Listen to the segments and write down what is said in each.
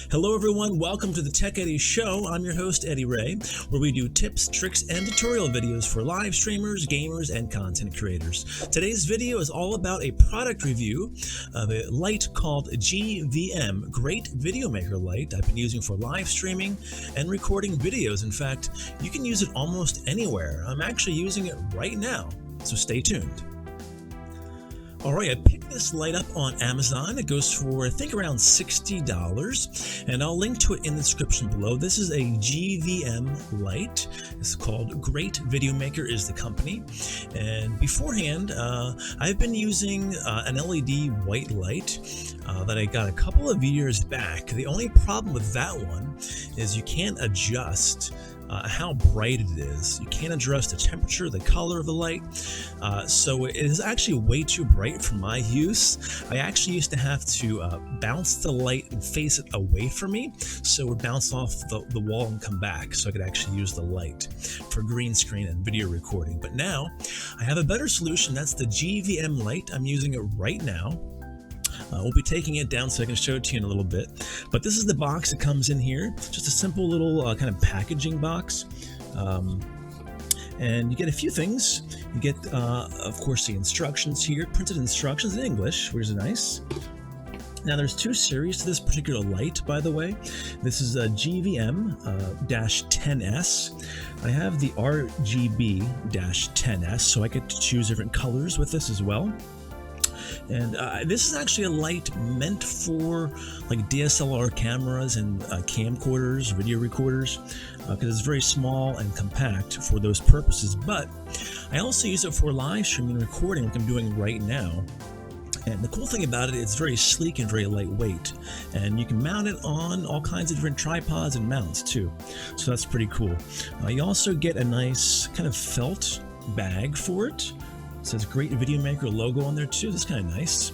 Hello everyone, welcome to the Tech Eddy Show. I'm your host Eddy Ray, where we do tips, tricks, and tutorial videos for live streamers, gamers, and content creators. Today's video is all about a product review of a light called GVM, Great Video Maker Light. I've been using for live streaming and recording videos. In fact, you can use it almost anywhere. I'm actually using it right now, so stay tuned. Alright, I picked this light up on Amazon. It goes for, I think, around $60, and I'll link to it in the description below. This is a GVM light. It's called Great Video Maker is the company. And beforehand, I've been using an LED white light that I got a couple of years back. The only problem with that one is you can't adjust how bright it is. You can't adjust the temperature, the color of the light, so it is actually way too bright for my use. I actually used to have to bounce the light and face it away from me, so it would bounce off the wall and come back, so I could actually use the light for green screen and video recording. But now I have a better solution. That's the GVM light. I'm using it right now. We'll be taking it down so I can show it to you in a little bit. But this is the box that comes in here. Just a simple little kind of packaging box. And you get a few things. You get, of course, the instructions here, printed instructions in English, which is nice. Now, there's two series to this particular light, by the way. This is a GVM-10S. I have the RGB-10S, so I get to choose different colors with this as well. And this is actually a light meant for like DSLR cameras and camcorders, video recorders, because it's very small and compact for those purposes. But I also use it for live streaming and recording like I'm doing right now. And the cool thing about it, it's very sleek and very lightweight. And you can mount it on all kinds of different tripods and mounts too. So that's pretty cool. You also get a nice kind of felt bag for it. It says Great Video Maker logo on there too. That's kind of nice.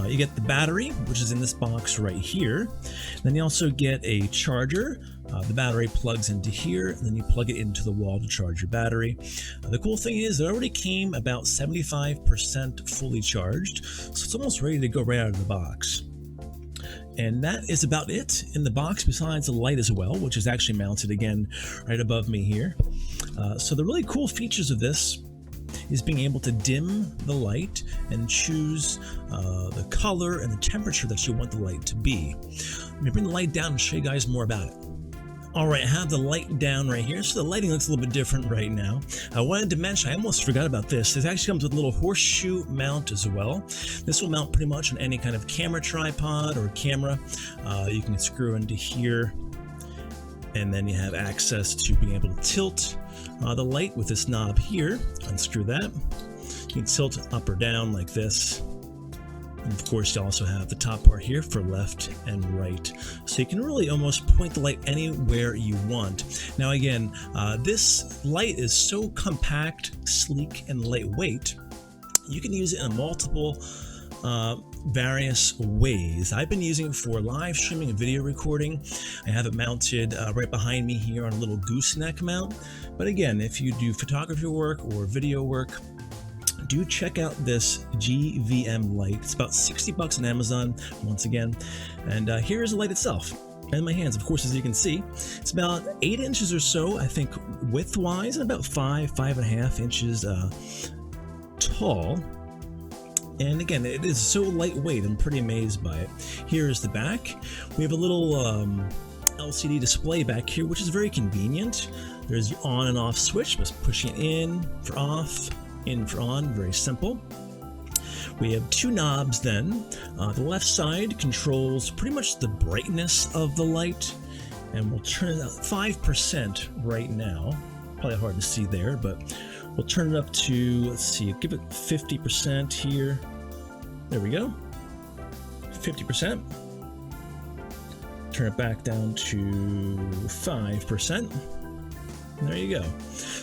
You get the battery, which is in this box right here. Then you also get a charger. The battery plugs into here, and then you plug it into the wall to charge your battery. The cool thing is it already came about 75% fully charged, so it's almost ready to go right out of the box. And that is about it in the box, besides the light as well, which is actually mounted again right above me here. So the really cool features of this is being able to dim the light and choose the color and the temperature that you want the light to be. Let me bring the light down and show you guys more about it. Alright, I have the light down right here, so the lighting looks a little bit different right now. I wanted to mention, I almost forgot about this. This actually comes with a little horseshoe mount as well. This will mount pretty much on any kind of camera tripod or camera. You can screw into here, and then you have access to being able to tilt the light with this knob here. Unscrew that. You can tilt up or down like this. And of course, you also have the top part here for left and right. So you can really almost point the light anywhere you want. Now again, this light is so compact, sleek, and lightweight, you can use it in multiple various ways. I've been using it for live streaming and video recording. I have it mounted right behind me here on a little gooseneck mount. But again, if you do photography work or video work, do check out this GVM light. It's about $60 on Amazon, once again. And here's the light itself in my hands. Of course, as you can see, it's about 8 inches or so, I think, width-wise, and about 5.5 inches tall. And again, it is so lightweight. I'm pretty amazed by it. Here's the back. We have a little LCD display back here, which is very convenient. There's the on and off switch, just pushing it in for off, in for on, very simple. We have two knobs then. The left side controls pretty much the brightness of the light, and we'll turn it up 5% right now. Probably hard to see there, but we'll turn it up to, let's see, give it 50% here. There we go. 50%. Turn it back down to 5%. There you go.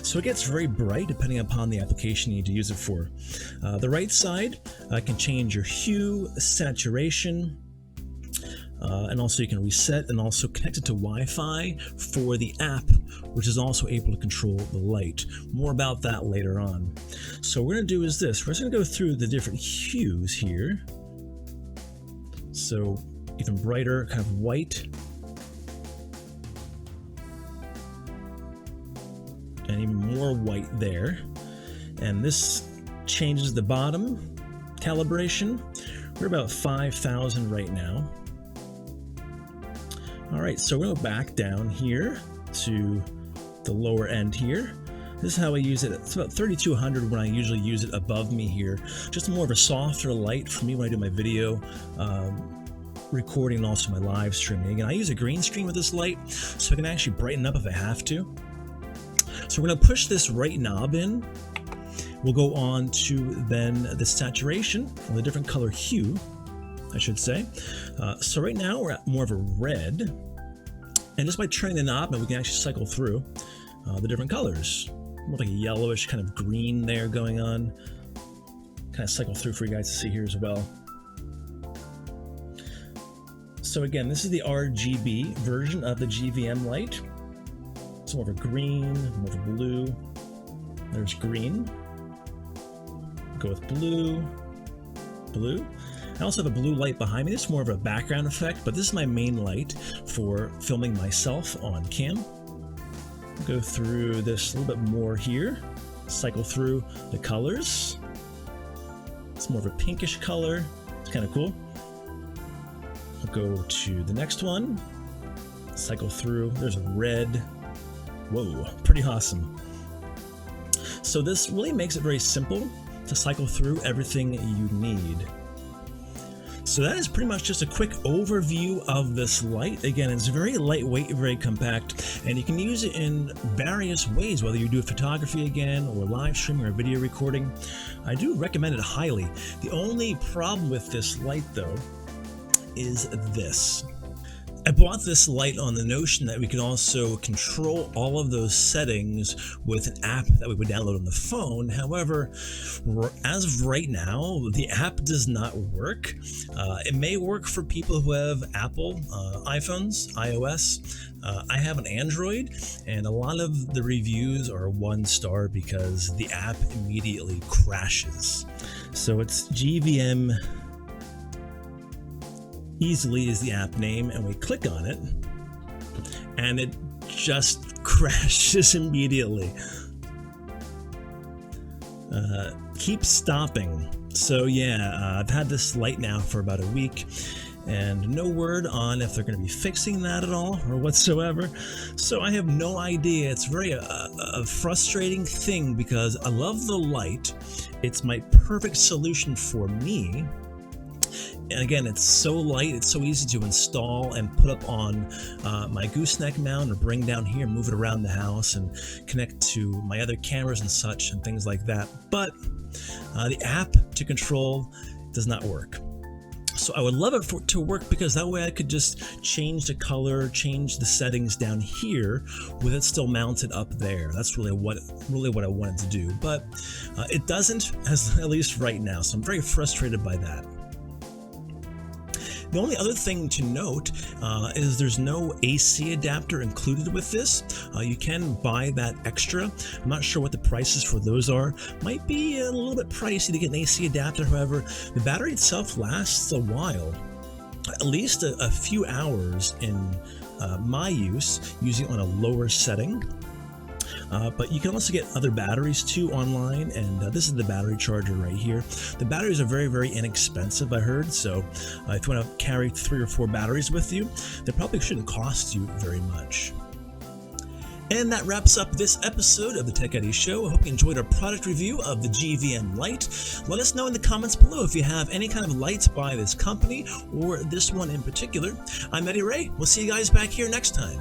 So it gets very bright depending upon the application you need to use it for. The right side can change your hue, saturation, and also you can reset and also connect it to Wi-Fi for the app, which is also able to control the light. More about that later on. So what we're going to do is this. We're just going to go through the different hues here. So even brighter, kind of white. And even more white there. And this changes the bottom calibration. We're about 5,000 right now. All right, so we're gonna go back down here to the lower end here. This is how I use it. It's about 3,200 when I usually use it above me here. Just more of a softer light for me when I do my video recording and also my live streaming. Again, I use a green screen with this light, so I can actually brighten up if I have to. So we're gonna push this right knob in. We'll go on to then the saturation, or the different color hue, I should say. So right now we're at more of a red, and just by turning the knob, we can actually cycle through the different colors. More like a yellowish kind of green there going on. Kind of cycle through for you guys to see here as well. So again, this is the RGB version of the GVM light. It's more of a green, more of a blue. There's green. Go with blue, blue. I also have a blue light behind me. This is more of a background effect, but this is my main light for filming myself on cam. Go through this a little bit more here. Cycle through the colors. It's more of a pinkish color. It's kind of cool. I'll go to the next one. Cycle through. There's a red. Whoa, pretty awesome. So this really makes it very simple to cycle through everything you need. So that is pretty much just a quick overview of this light. Again, it's very lightweight, very compact, and you can use it in various ways, whether you do photography again, or live streaming, or video recording. I do recommend it highly. The only problem with this light, though, is this. I bought this light on the notion that we could also control all of those settings with an app that we would download on the phone. However, as of right now, the app does not work. It may work for people who have Apple iPhones, iOS. I have an Android, and a lot of the reviews are 1 star because the app immediately crashes. So it's GVM Easily is the app name, and we click on it and it just crashes immediately. Keep stopping. So yeah, I've had this light now for about a week, and no word on if they're going to be fixing that at all or whatsoever. So I have no idea. It's very a frustrating thing because I love the light. It's my perfect solution for me. And again, it's so light, it's so easy to install and put up on my gooseneck mount, or bring down here, move it around the house and connect to my other cameras and such and things like that. But the app to control does not work. So I would love it to work, because that way I could just change the color, change the settings down here with it still mounted up there. That's really what I wanted to do. But it doesn't, at least right now. So I'm very frustrated by that. The only other thing to note is there's no AC adapter included with this. You can buy that extra. I'm not sure what the prices for those are. Might be a little bit pricey to get an AC adapter. However, the battery itself lasts a while, at least a few hours in my use, using it on a lower setting. But you can also get other batteries too online, and this is the battery charger right here. The batteries are very, very inexpensive, I heard, so if you want to carry 3 or 4 batteries with you, they probably shouldn't cost you very much. And that wraps up this episode of the Tech Eddy Show. I hope you enjoyed our product review of the GVM Light. Let us know in the comments below if you have any kind of lights by this company, or this one in particular. I'm Eddy Ray. We'll see you guys back here next time.